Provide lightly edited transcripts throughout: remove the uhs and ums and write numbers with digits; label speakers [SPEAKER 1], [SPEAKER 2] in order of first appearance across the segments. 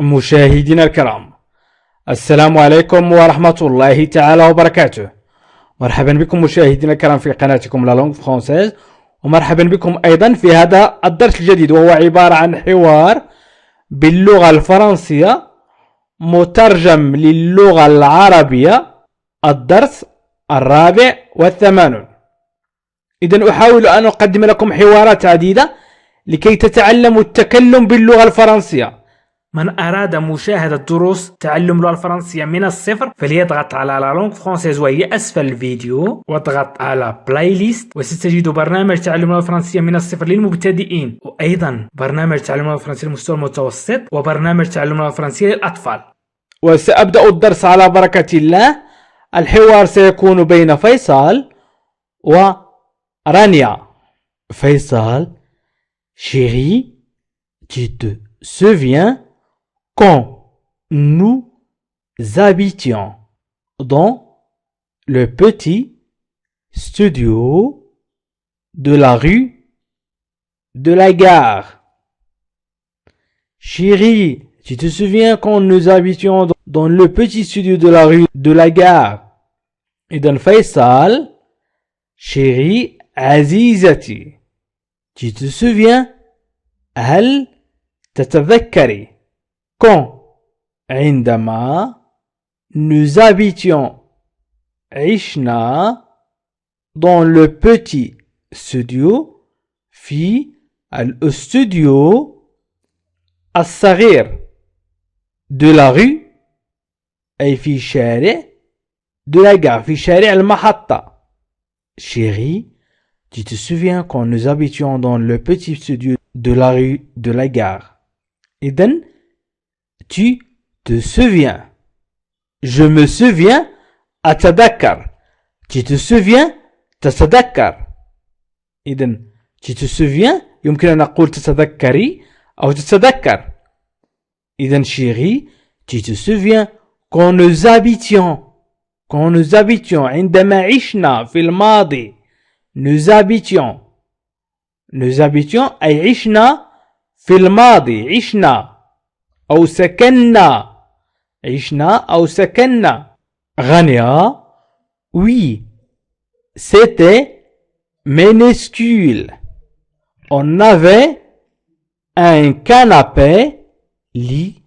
[SPEAKER 1] مشاهدينا الكرام، السلام عليكم ورحمة الله تعالى وبركاته. مرحبا بكم مشاهدينا الكرام في قناتكم لا لونغ فرونسيز، ومرحبا بكم أيضا في هذا الدرس الجديد، وهو عبارة عن حوار باللغة الفرنسية مترجم للغة العربية، الدرس 84. إذن أحاول أن أقدم لكم حوارات عديدة لكي تتعلموا التكلم باللغة الفرنسية. من أراد مشاهدة دروس تعلم اللغة الفرنسية من الصفر فليضغط على لا لونغ فرونسيز وهي أسفل الفيديو، واضغط على بلاي ليست، وستجد برنامج تعلم اللغة الفرنسية من الصفر للمبتدئين، وأيضا برنامج تعلم اللغة الفرنسية للمستوى المتوسط، وبرنامج تعلم اللغة الفرنسية للأطفال. وسأبدأ الدرس على بركة الله. الحوار سيكون بين فيصل ورانيا. فيصل: Chérie, tu te souviens quand nous habitions dans le petit studio de la rue de la gare? Chérie, tu te souviens quand nous habitions dans le petit studio de la rue de la gare? إذن فيصل: Chérie عزيزتي, tu te souviens, هل تتذكري, quand, عندما, nous habitions, عشنا, dans le petit studio, في الاستوديو الصغير, de la rue, أي في شارع, de la gare, في شارع المحطة. Chérie, tu te souviens quand nous habitions dans le petit studio de la rue de la gare? إذن tu te souviens. Je me souviens, أتذكر. Tu te souviens, تتذكر. إذن tu te souviens يمكن أن نقول تتذكري أو تتذكر. إذن chérie, tu te souviens quand nous habitions. Quand nous habitions, عندما عشنا في الماضي. Nous habitions. Nous habitions أي عشنا في الماضي. عشنا أو سكننا. عشنا أو سكننا. غانيا: Oui, c'était minuscule. On avait un canapé lit.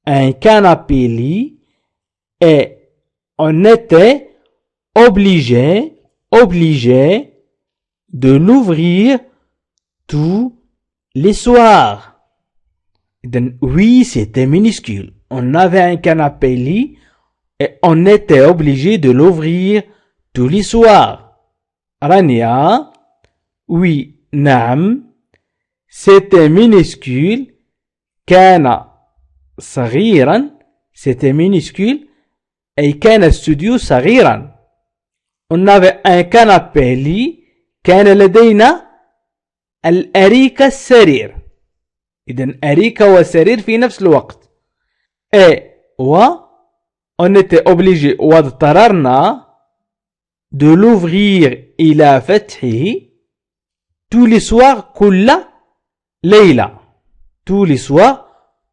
[SPEAKER 1] Un canapé lit. Et on était obligé de l'ouvrir tous les soirs. Oui, c'était minuscule. On avait un canapé lit et on était obligé de l'ouvrir tous les soirs. Rania: Oui, نعم, c'était minuscule. كان صغيرا. C'était minuscule. أي كان استوديو صغيرا. On avait un canapé lit. كان لدينا الأريكة السرير. إذن أريكة وسرير في نفس الوقت. on était obligé واضطررنا de l'ouvrir إلى فتحه tous les soirs كل ليلة. tous les soirs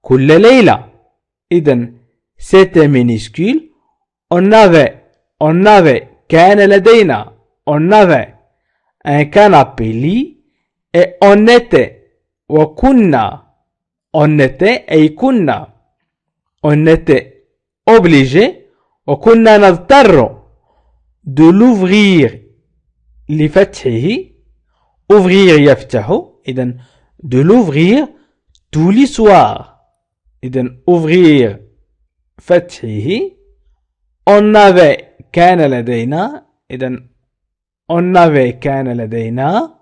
[SPEAKER 1] كل ليلة. إذن c'était minuscule. On avait كان لدينا on avait un canapé lit et on était وكنا on était أي كنا on était obligé وكنا نضطر de l'ouvrir لفتحه. ouvrir يفتح. إذن de l'ouvrir tous les soirs. إذن ouvrir فتحه. on avait كان لدينا. إذن on avait كان لدينا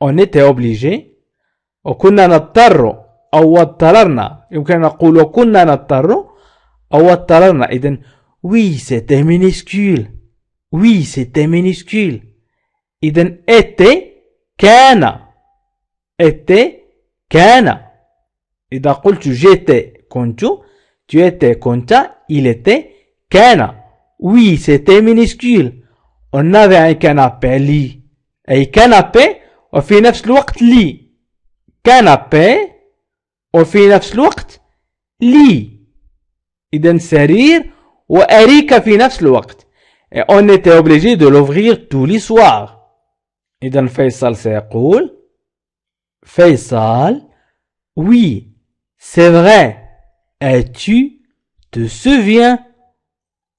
[SPEAKER 1] on était obligé. وكنا نضطر أو اضطررنا. يمكن أن نقول وكنا نضطر أو اضطررنا. إذن oui, c'était minuscule. Oui, c'était minuscule. إذن était كان. était كان. إذا قلت j'étais كنت, tu étais كنت, il était كان. Oui, c'était minuscule. On avait un canapé lit. أي canapé وفي نفس الوقت lit. canapé وفي نفس الوقت lit. إذن سرير وأريكة في نفس الوقت. Et on était obligé de l'ouvrir tous les soirs. إذن فيصل سيقول فيصل oui, c'est vrai. Et tu te souviens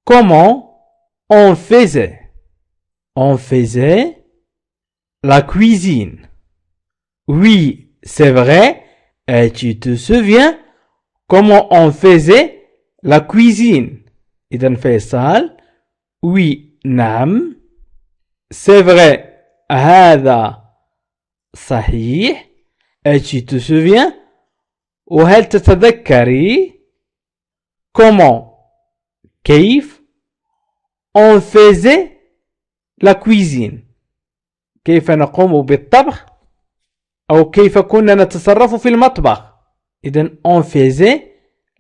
[SPEAKER 1] comment on faisait? On faisait la cuisine. Oui, c'est vrai. Et tu te souviens comment on faisait la cuisine? إذن فيصل oui, نعم. C'est vrai. هذا صحيح. Et tu te souviens? وهل تتذكري comment كيف on faisait la cuisine؟ كيف نقوم بالطبخ أو كيف كنا نتصرف في المطبخ. إذن on faisait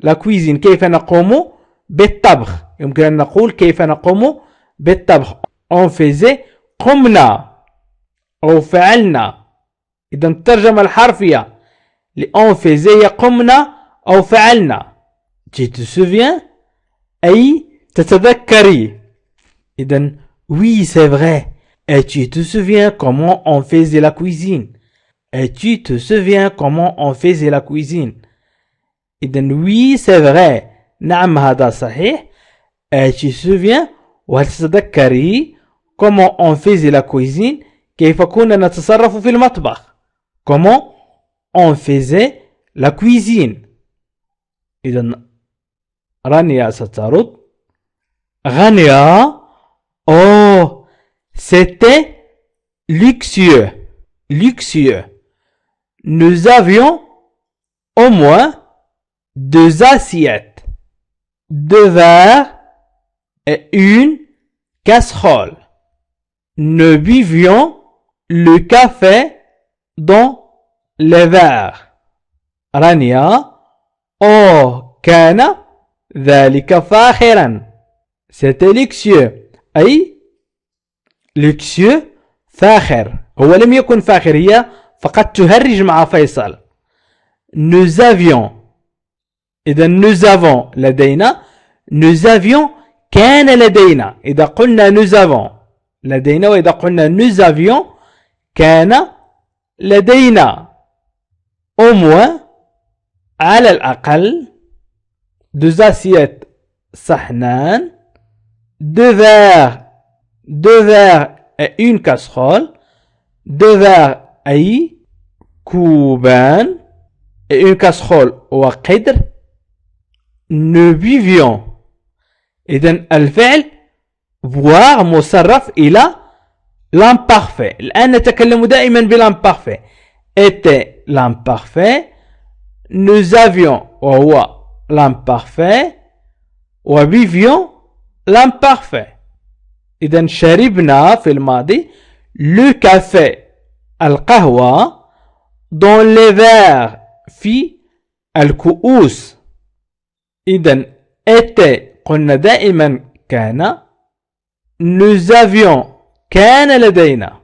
[SPEAKER 1] la cuisine كيف نقوم بالطبخ. يمكن أن نقول كيف نقوم بالطبخ. on faisait قمنا أو فعلنا. إذن الترجمة الحرفية on faisait قمنا أو فعلنا. tu te souviens أي تتذكري. إذن oui, c'est vrai. Et tu te souviens comment on faisait la cuisine? Et tu te souviens comment on faisait la cuisine? إذن oui, c'est vrai. نعم هذا صحيح. Et tu te souviens وهل تتذكري comment on faisait la cuisine؟ كيف كنا نتصرف في المطبخ. comment on faisait la cuisine. إذن رانيا سترد غانيا oh c'était luxueux. Luxueux. Nous avions au moins 2 assiettes, 2 verres et une casserole. Nous buvions le café dans les verres. رانيا oh كان ذلك فاخرا. C'était luxueux. أي luxueux فاخر. هو لم يكن فاخر. هي فقط تهرج مع فيصل. Nous avions. إذا nous avons لدينا. Nous avions كان لدينا. إذا قلنا nous avons لدينا وإذا قلنا nous avions كان لدينا. au moins على الأقل 2 assiettes صحنان 2 verres et une casserole. 2 verres أي كوبان et une casserole وقدر. nous buvions. إذن الفعل boire مصرف إلى l'imparfait. الآن نتكلم دائما بالimparfait. était l'imparfait. nous avions وهو l'imparfait وبيفيون l'imparfait. إذن شربنا في الماضي le café القهوة dans les verres في الكؤوس. إذن était قلنا دائما كان. nous avions كان لدينا.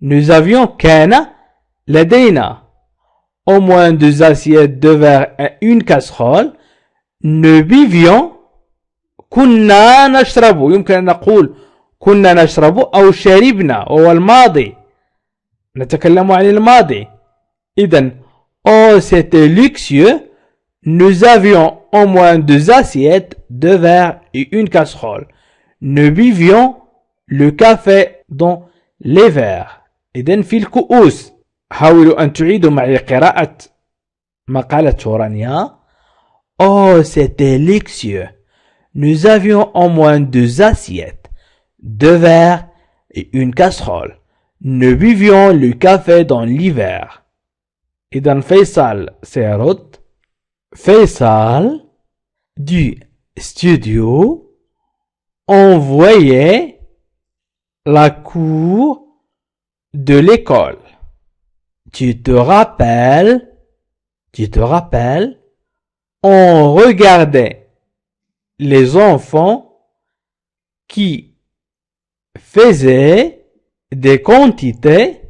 [SPEAKER 1] nous avions كان لدينا au moins 2 assiettes, 2 verres et une casserole. nous buvions كنا نشرب. يمكن أن نقول كنا نشرب أو شربنا وهو الماضي. نتكلم عن الماضي. إذن oh c'était luxueux. nous avions au moins 2 assiettes, 2 verres et une casserole. nous buvions le café dans les verres. إذن في الكؤوس. حاولوا أن تعيدوا معي قراءة ما قالته رانيا. oh c'était luxueux. nous avions au moins 2 assiettes, 2 verres et une casserole. nous buvions le café dans l'hiver. إذن فيصل سيرد. فيصل du studio on voyait la cour de l'école. Tu te rappelles, on regardait les enfants qui faisaient des quantités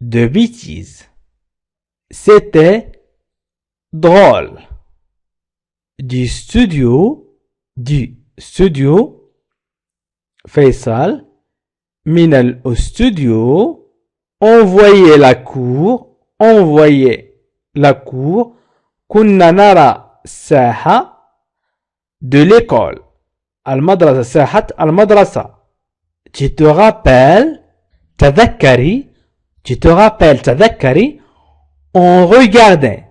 [SPEAKER 1] de bêtises. C'était drôle. du studio Faisal من الstudio envoyer la cour كنا نرى الساحة de l'école المدرسة ساحة المدرسة tu te rappelles تذكري on regardait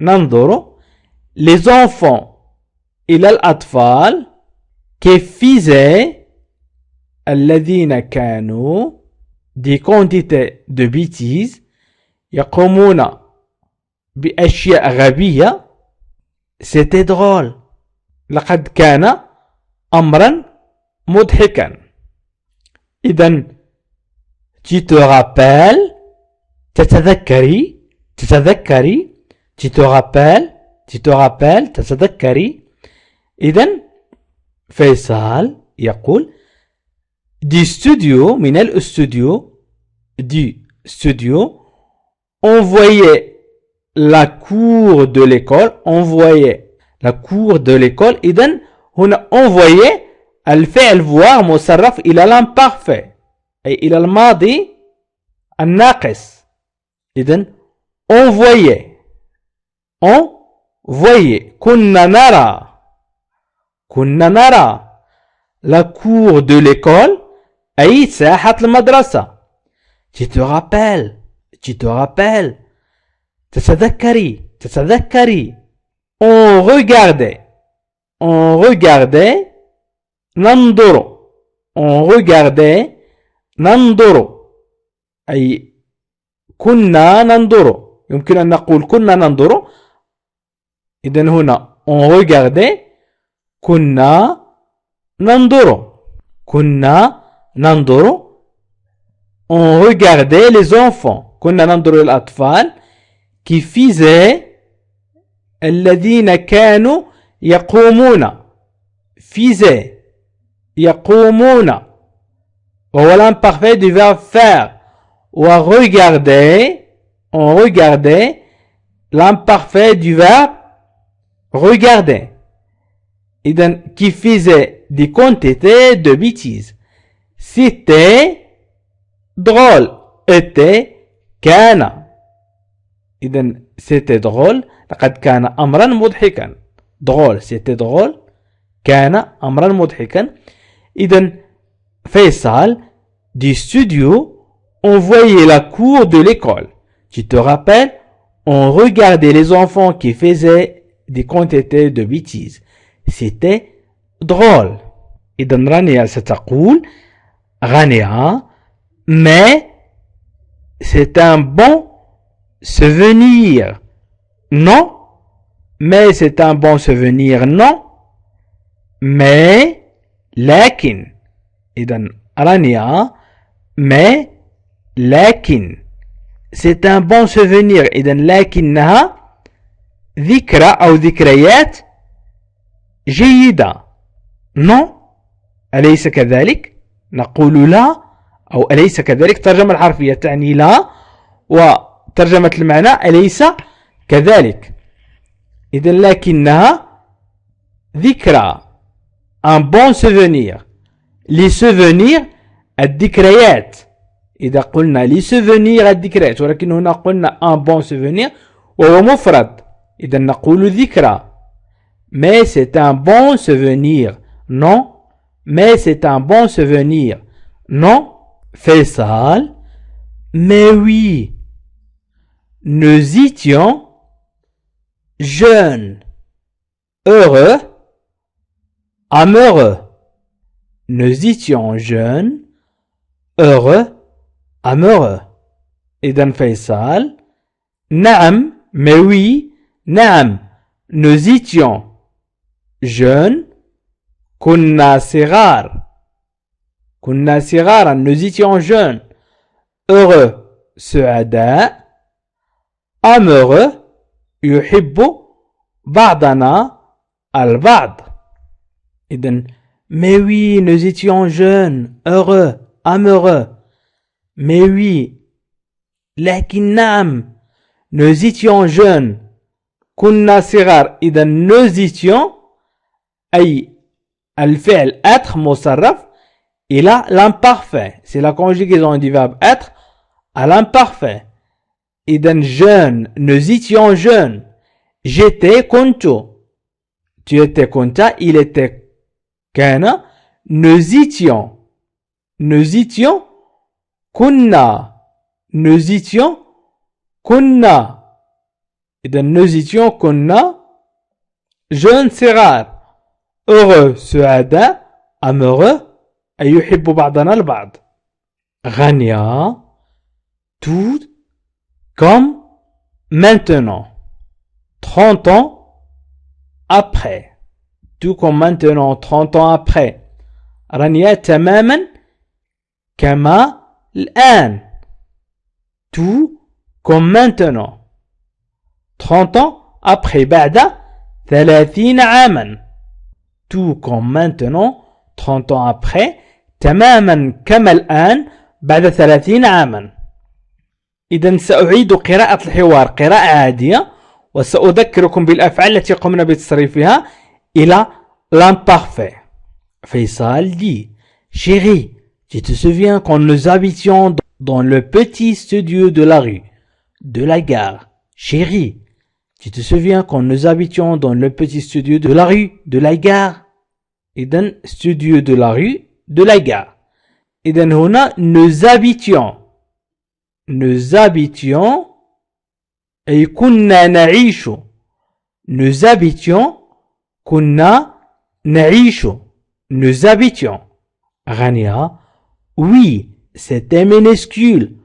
[SPEAKER 1] ننظر les enfants إلى الأطفال كيف faisaient الذين كانوا des quantités de bêtises يقومون بأشياء غبية c'était drôle لقد كان أمرا مضحكا إذن tu te rappelles تتذكري tu te rappelles تتذكري إذن فيصل يقول du studio من الاستوديو du studio envoyer la cour de l'école إذن هنا envoyer الفعل voir مصرف إلى l'imparfait أي إلى الماضي الناقص إذن envoyer كنا نرى la cour de l'école أي ساحة المدرسة tu te rappelles تتذكري on regardait ننظر أي كنا ننظر يمكن أن نقول كنا ننظر إذن هنا on regardait كنا ننظر on regardait les enfants كنا ننظر الأطفال qui faisaient الذين كانوا يقومون وهو l'imparfait du verbe faire on regardait l'imparfait du verbe regarder إذن qui faisait des quantités de bêtises c'était drôle كان إذن c'était drôle لقد كان أمرا مضحكا drôle c'était drôle كان أمرا مضحكا إذن فيصل du studio envoyait la cour de l'école tu te rappelles on regardait les enfants qui faisaient des quantités de bêtises c'était drôle إذن رانيا ستقول رانيا mais c'est un bon souvenir non mais c'est un bon souvenir non mais لكن إذن رانيا mais لكن c'est un bon souvenir إذن لكنها ذكرى أو ذكريات جيدة non أليس كذلك نقول لا أو أليس كذلك ترجمة الحرفية تعني لا وترجمة المعنى أليس كذلك إذن لكنها ذكرى un bon souvenir les souvenirs الذكريات إذا قلنا les souvenirs الذكريات ولكن هنا قلنا un bon souvenir وهو مفرد إذا نقول ذكرى mais c'est un bon souvenir non mais c'est un bon souvenir non Faisal mais oui nous étions jeunes heureux amoureux nous étions jeunes heureux amoureux إذن فيصل نعم mais oui نعم nous étions jeunes كنا صغارا nous étions jeunes heureux سعداء amoureux يحب بعضنا البعض إذن mais oui nous étions jeunes heureux amoureux mais oui لكن نعم nous étions jeunes كنا صغار. إذا nous étions أي الفعل être مصرف إلى l'imparfait. C'est la conjugaison du verbe être à l'imparfait. إذا jeune, nous étions jeunes. J'étais كنت. Tu étais كنت, il était كان. Nous étions كنا. Nous étions كنا. إذا nous étions كنا jeunes صغار. heureux سعداء amoureux أي يحب بعضنا البعض. غنيا tout comme maintenant. 30 ans après. Tout comme maintenant 30 ans après. رانيا تماما كما الآن. Tout comme maintenant. 30 ans après. بعد 30 عاما. Tout comme maintenant 30 ans après. تماما كما الآن بعد 30 عاما. إذا سأعيد قراءة الحوار قراءة عادية وسأذكركم بالأفعال التي قمنا بتصريفها إلى l'imparfait. Faisal dit: Chérie, tu te souviens quand nous habitions dans le petit studio de la rue, de la gare. Chérie, tu te souviens quand nous habitions dans le petit studio de la rue, de la gare. إذن studio de la rue, de la gare. إذن هنا nous habitions أي كنا نعيش. nous habitions كنا نعيش. nous habitions. Rania: oui, c'était minuscule.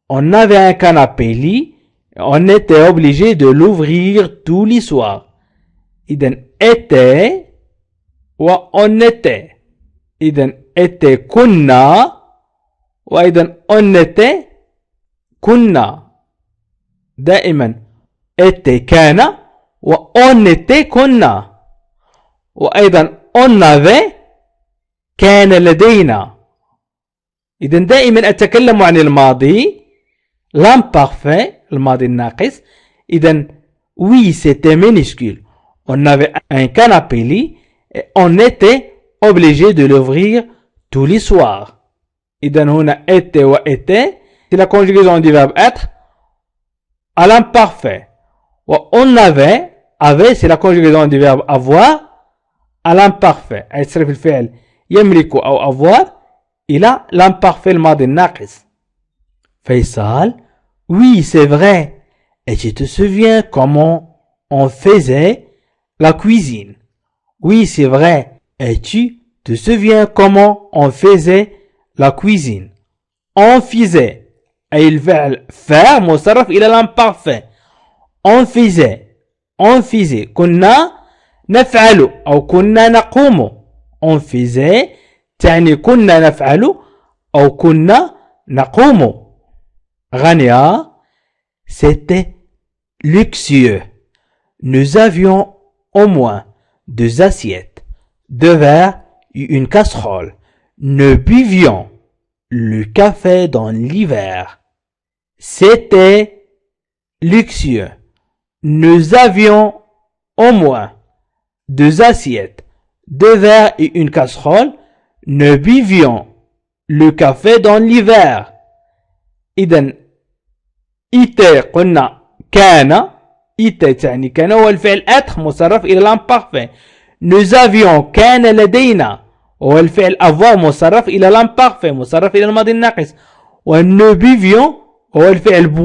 [SPEAKER 1] On avait un canapé lit et on était obligé de l'ouvrir tous les soirs. إذن était وon était. إذن était كنا وأيضا on était كنا. دائما était كان وon était كنا. وأيضا on avait كان لدينا. إذن دائما أتكلم عن الماضي l'imparfait الماضي الناقص. إذن oui, c'était minuscule. On avait un canapé lit et on était obligé de l'ouvrir tous les soirs. إذن هنا était و était c'est la conjugaison du verbe être à l'imparfait. On avait c'est la conjugaison du verbe avoir à l'imparfait. أي تصرف الفعل يملك أو avoir إلى l'imparfait الماضي الناقص. Faisal: oui, c'est vrai. Et tu te souviens comment on faisait la cuisine? Oui, c'est vrai. Et tu te souviens comment on faisait la cuisine? On faisait أي الفعل faire مصرف إلى l'imparfait. On faisait كنا نفعل أو كنا نقوم. On faisait تعني كنا نفعل أو كنا نقوم. غنيا: c'était luxueux. Nous avions au moins 2 assiettes, 2 verres et une casserole. Nous buvions le café dans l'hiver. C'était luxueux. Nous avions au moins 2 assiettes, 2 verres et une casserole. Nous buvions le café dans l'hiver. إذن إيتي قلنا كان. إيتي تعني كان هو الفعل être مصرف إلى l'imparfait. Nous avions كان لدينا هو الفعل avoir مصرف إلى l'imparfait مصرف إلى الماضي الناقص. و nous buvions هو الفعل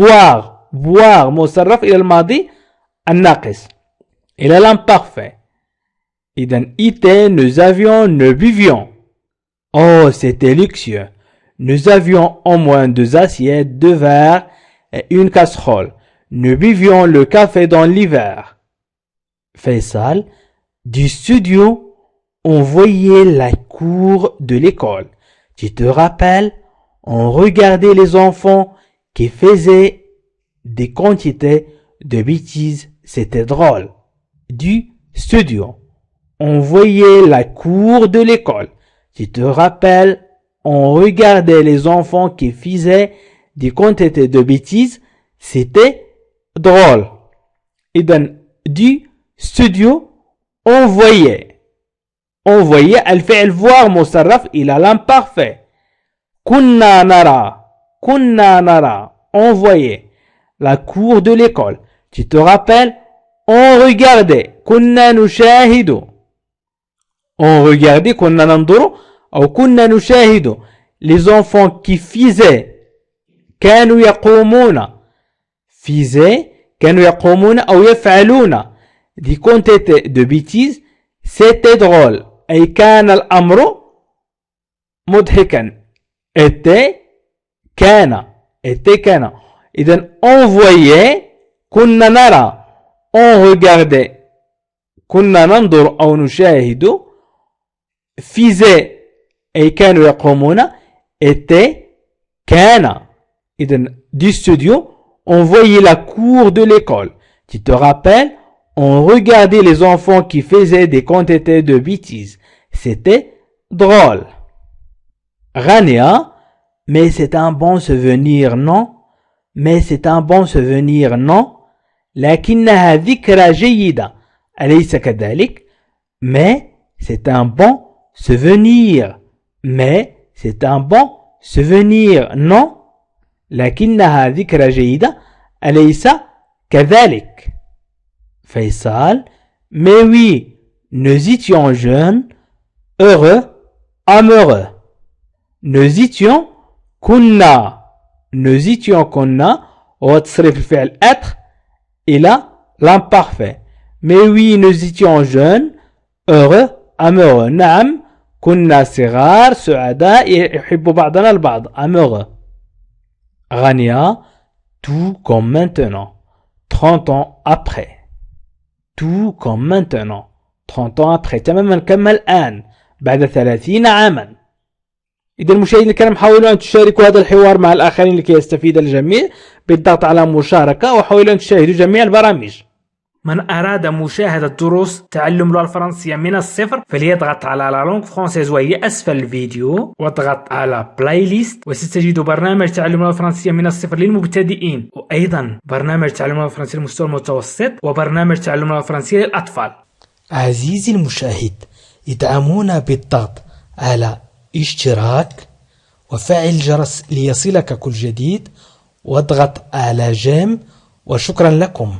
[SPEAKER 1] boire مصرف إلى الماضي الناقص إلى l'imparfait. إذن إيتي nous avions nous buvions. Oh, c'était luxueux. Nous avions au moins 2 assiettes, 2 verres et une casserole. Nous buvions le café dans l'hiver. Faisal: du studio, on voyait la cour de l'école. Tu te rappelles? On regardait les enfants qui faisaient des quantités de bêtises. C'était drôle. Du studio, on voyait la cour de l'école. Tu te rappelles? On regardait les enfants qui faisaient des quantités de bêtises. C'était drôle. إذن du studio envoyer. Envoyer الفعل voir مصرف إلى l'imparfait. كنا نرى envoyer la cour de l'école. Tu te rappelles? On regardait. كنا نشاهد. On regardait كنا ننظر أو كنا نشاهد. Les enfants qui faisaient كانوا يقومون. faisaient كانوا يقومون أو يفعلون. دي كنت de bêtises. C'était drôle. أي كان الأمر مضحكا. était كان. إذن envoyer كنا نرى. on regardait كنا ننظر أو نشاهد. faisait أي كانوا يقومون. était كان. إذن du studio on voyait la cour de l'école. Tu te rappelles? On regardait les enfants qui faisaient des quantités de bêtises. C'était drôle. Rania, mais c'est un bon souvenir, non? لكنها ذكرى جيدة. أليس كذلك؟ Mais c'est un bon souvenir. Non? لكنها ذكرى جيدة. أليس كذلك؟ Faisal, mais oui, nous étions jeunes, heureux, amoureux. Nous étions كنا وتصريف الفعل être إلى l'imparfait. Mais oui, nous étions jeunes, heureux, amoureux. نعم كنا صغار سعداء يحب بعضنا البعض. amoureux. Rania, tout comme maintenant, 30 ans après. tout comme maintenant 30 ans après تماما كما الآن بعد 30 عاما. إذا المشاهدين الكرام حاولوا أن تشاركوا هذا الحوار مع الآخرين لكي يستفيد الجميع بالضغط على مشاركة وحاولوا أن تشاهدوا جميع البرامج. من أراد مشاهدة دروس تعلم اللغة الفرنسية من الصفر فليضغط على لا لونغ فرونسيز وهي أسفل الفيديو واضغط على بلاي ليست وستجد برنامج تعلم اللغة الفرنسية من الصفر للمبتدئين وأيضا برنامج تعلم اللغة الفرنسية للمستوى المتوسط وبرنامج تعلم اللغة الفرنسية للأطفال. عزيزي المشاهد ادعمونا بالضغط على اشتراك وفعل الجرس ليصلك كل جديد واضغط على جيم وشكرا لكم.